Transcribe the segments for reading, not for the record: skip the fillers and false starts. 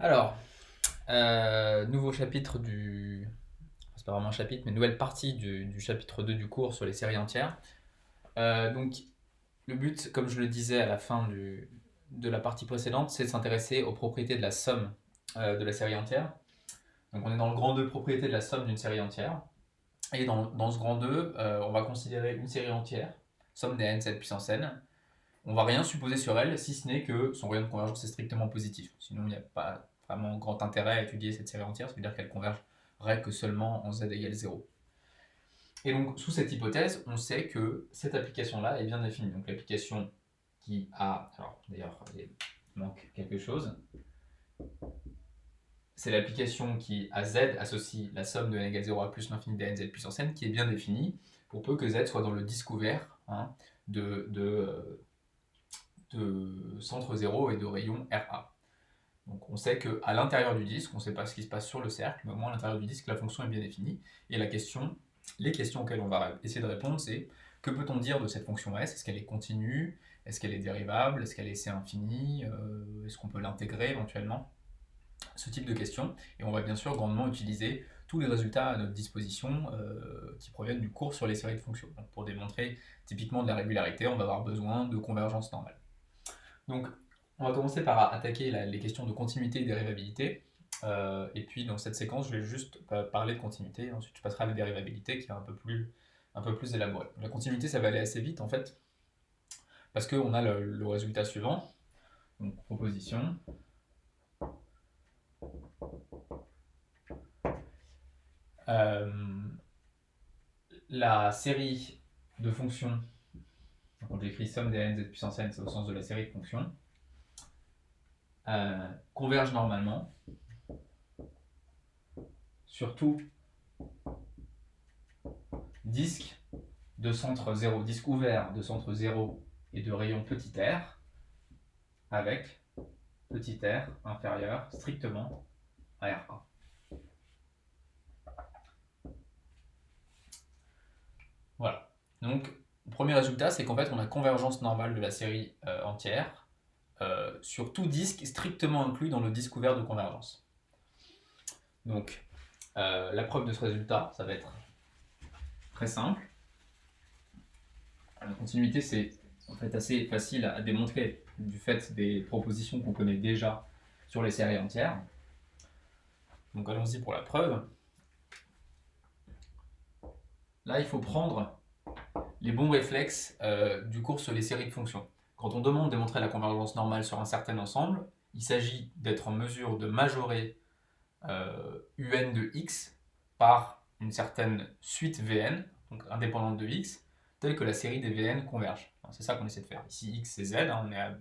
Alors, nouveau chapitre du... C'est pas vraiment un chapitre, mais nouvelle partie du chapitre 2 du cours sur les séries entières. Donc, le but, comme je le disais à la fin de la partie précédente, c'est de s'intéresser aux propriétés de la somme de la série entière. Donc, on est dans le grand 2, propriété de la somme d'une série entière. Et dans ce grand 2, on va considérer une série entière, somme des nz puissance n. On va rien supposer sur elle, si ce n'est que son rayon de convergence est strictement positif. Sinon, il n'y a pas vraiment grand intérêt à étudier cette série entière, ça veut dire qu'elle convergerait que seulement en z égale 0. Et donc, sous cette hypothèse, on sait que cette application-là est bien définie. Donc, l'application qui a... Alors, d'ailleurs, il manque quelque chose. C'est l'application qui, à z, associe la somme de n égale 0 à plus l'infini de nz puissance n, qui est bien définie, pour peu que z soit dans le disque ouvert de centre 0 et de rayon RA. Donc on sait qu'à l'intérieur du disque, on ne sait pas ce qui se passe sur le cercle, mais au moins à l'intérieur du disque, la fonction est bien définie. Et les questions auxquelles on va essayer de répondre, c'est que peut-on dire de cette fonction S? Est-ce qu'elle est continue? Est-ce qu'elle est dérivable? Est-ce qu'elle est C infini? Est-ce qu'on peut l'intégrer éventuellement? Ce type de questions. Et on va bien sûr grandement utiliser tous les résultats à notre disposition qui proviennent du cours sur les séries de fonctions. Donc pour démontrer typiquement de la régularité, on va avoir besoin de convergence normale. Donc, on va commencer par attaquer les questions de continuité et dérivabilité. Et puis, dans cette séquence, je vais juste parler de continuité. Ensuite, je passerai à la dérivabilité qui est un peu plus élaborée. La continuité, ça va aller assez vite en fait, parce qu'on a le résultat suivant. Donc, proposition. Euh, la série de fonctions, quand j'écris somme des n z puissance n, c'est au sens de la série de fonctions, converge normalement sur tout disque de centre 0, disque ouvert de centre 0 et de rayon petit r, avec petit r inférieur strictement à RA. Voilà. Donc, le premier résultat, c'est qu'en fait, on a convergence normale de la série entière sur tout disque strictement inclus dans le disque ouvert de convergence. Donc, la preuve de ce résultat, ça va être très simple. La continuité, c'est en fait assez facile à démontrer du fait des propositions qu'on connaît déjà sur les séries entières. Donc allons-y pour la preuve. Là, il faut prendre les bons réflexes du cours sur les séries de fonctions. Quand on demande de démontrer la convergence normale sur un certain ensemble, il s'agit d'être en mesure de majorer un de x par une certaine suite Vn, donc indépendante de x, telle que la série des Vn converge. C'est ça qu'on essaie de faire. Ici, x c'est z, on est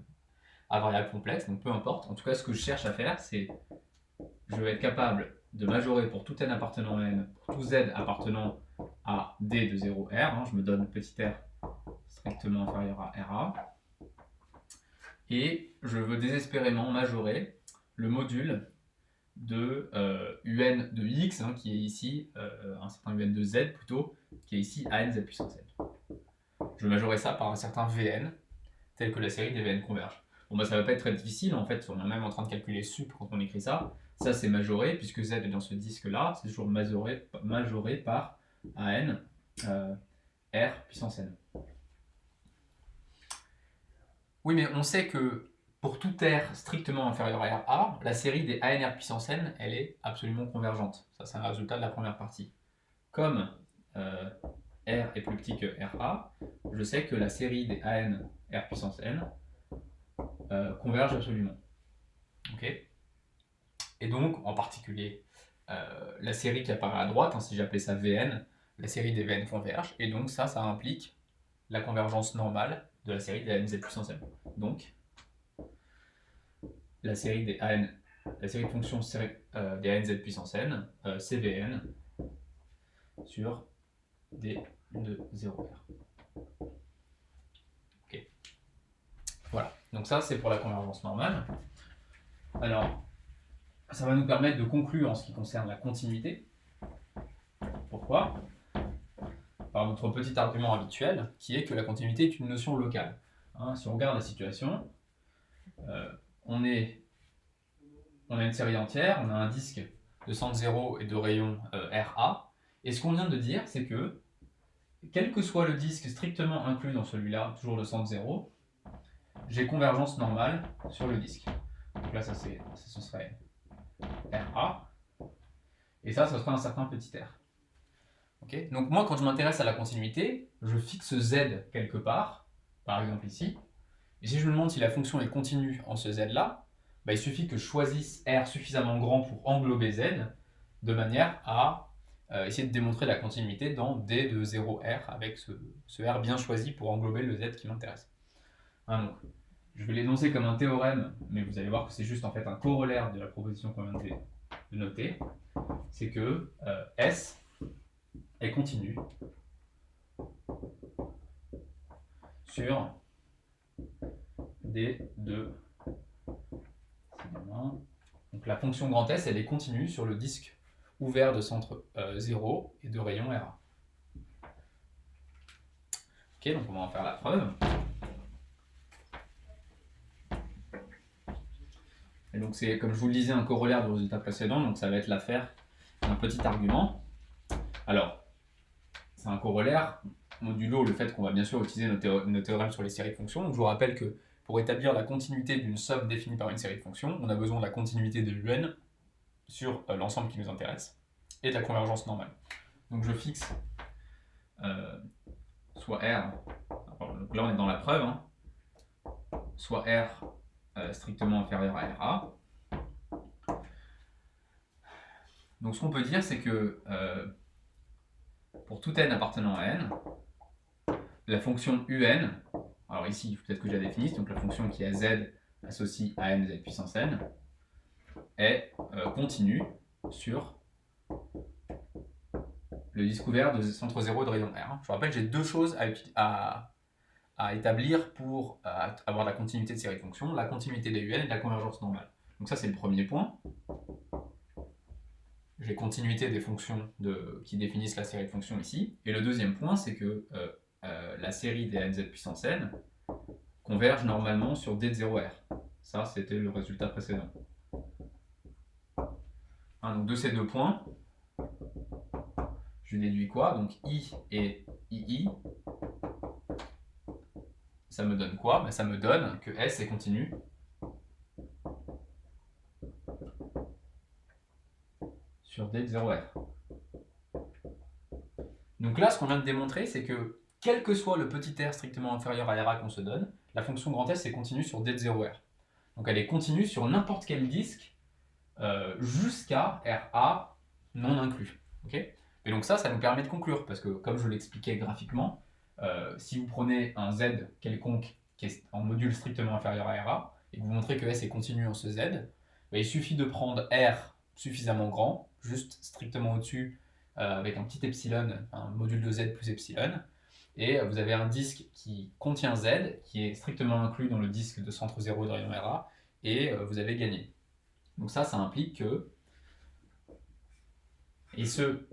à variable complexe, donc peu importe. En tout cas, ce que je cherche à faire, c'est je vais être capable de majorer pour tout n appartenant à n, pour tout z appartenant à d de 0r, je me donne petit r strictement inférieur à RA, et je veux désespérément majorer le module de un de x, qui est ici, un certain un de z plutôt, qui est ici an z puissance n. Je vais majorer ça par un certain vn, tel que la série des vn converge. Bon bah ça va pas être très difficile, en fait, on est même en train de calculer sup quand on écrit ça. Ça c'est majoré, puisque z est dans ce disque-là, c'est toujours majoré par an r puissance n. Oui, mais on sait que pour tout R strictement inférieur à RA, la série des ANR puissance n, elle est absolument convergente. Ça, c'est un résultat de la première partie. Comme R est plus petit que RA, je sais que la série des AN R puissance n converge absolument. Okay, et donc, en particulier, la série qui apparaît à droite, si j'appelais ça Vn, la série des Vn converge, et donc ça implique la convergence normale de la série des ANZ puissance n. Donc, la série de fonctions des ANZ puissance n, CVN, sur D de 0R. Ok. Voilà. Donc ça, c'est pour la convergence normale. Alors, ça va nous permettre de conclure en ce qui concerne la continuité. Pourquoi? Par notre petit argument habituel, qui est que la continuité est une notion locale. Si on regarde la situation, on est on a une série entière, on a un disque de centre 0 et de rayon RA. Et ce qu'on vient de dire, c'est que, quel que soit le disque strictement inclus dans celui-là, toujours de centre 0, j'ai convergence normale sur le disque. Donc là, ce serait RA. Et ça serait un certain petit r. Okay, donc moi, quand je m'intéresse à la continuité, je fixe z quelque part, par exemple ici. Et si je me demande si la fonction est continue en ce z-là, bah, il suffit que je choisisse r suffisamment grand pour englober z, de manière à essayer de démontrer la continuité dans d de 0r, avec ce r bien choisi pour englober le z qui m'intéresse. Hein, donc, je vais l'énoncer comme un théorème, mais vous allez voir que c'est juste en fait un corollaire de la proposition qu'on vient de noter. C'est que S est continue sur D de donc la fonction grand S, elle est continue sur le disque ouvert de centre 0 et de rayon RA. Ok, donc on va en faire la preuve. Et donc c'est, comme je vous le disais, un corollaire du résultat précédent, donc ça va être l'affaire d'un petit argument. Alors, c'est un corollaire, modulo le fait qu'on va bien sûr utiliser nos théorèmes sur les séries de fonctions. Donc je vous rappelle que pour établir la continuité d'une somme définie par une série de fonctions, on a besoin de la continuité de l'un sur l'ensemble qui nous intéresse et de la convergence normale. Donc je fixe soit R, donc là on est dans la preuve, hein, soit R strictement inférieur à RA. Donc ce qu'on peut dire, c'est que pour tout n appartenant à n, la fonction un, alors ici il faut peut-être que je la définisse, donc la fonction qui a z associée à n z puissance n, est continue sur le disque ouvert de centre 0 de rayon R. Je vous rappelle, j'ai deux choses à établir pour avoir la continuité de série de fonctions, la continuité des un et la convergence normale. Donc ça c'est le premier point. J'ai continuité des fonctions qui définissent la série de fonctions ici. Et le deuxième point, c'est que la série des nz puissance n converge normalement sur d de 0r. Ça, c'était le résultat précédent. Hein, donc de ces deux points, je déduis quoi? Donc I et II. Ça me donne quoi? Ça me donne que S est continu sur D de 0R. Donc là, ce qu'on vient de démontrer, c'est que quel que soit le petit r strictement inférieur à RA qu'on se donne, la fonction grand S est continue sur D de 0R. Donc elle est continue sur n'importe quel disque jusqu'à RA non inclus. Okay, et donc ça nous permet de conclure, parce que comme je l'expliquais graphiquement, si vous prenez un Z quelconque qui est en module strictement inférieur à RA, et que vous montrez que S est continu en ce Z, il suffit de prendre R suffisamment grand, juste strictement au-dessus, avec un petit epsilon, un module de Z plus epsilon, et vous avez un disque qui contient Z, qui est strictement inclus dans le disque de centre 0 de rayon RA, et vous avez gagné. Donc ça implique que, et ce,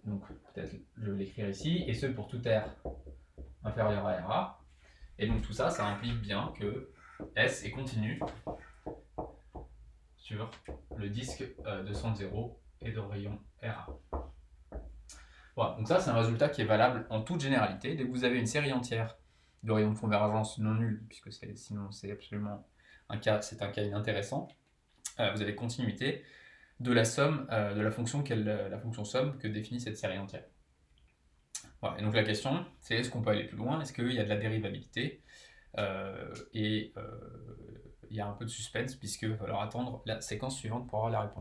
donc peut-être je vais l'écrire ici, et ce pour tout R inférieur à RA, et donc tout ça implique bien que S est continu sur le disque de centre 0 et de rayon RA. Voilà, donc ça c'est un résultat qui est valable en toute généralité. Dès que vous avez une série entière de rayons de convergence non nuls, puisque sinon c'est absolument c'est un cas inintéressant, vous avez continuité de la somme de la fonction somme que définit cette série entière. Voilà, et donc la question c'est est-ce qu'on peut aller plus loin? Est-ce qu'il y a de la dérivabilité? Il y a un peu de suspense puisqu'il va falloir attendre la séquence suivante pour avoir la réponse.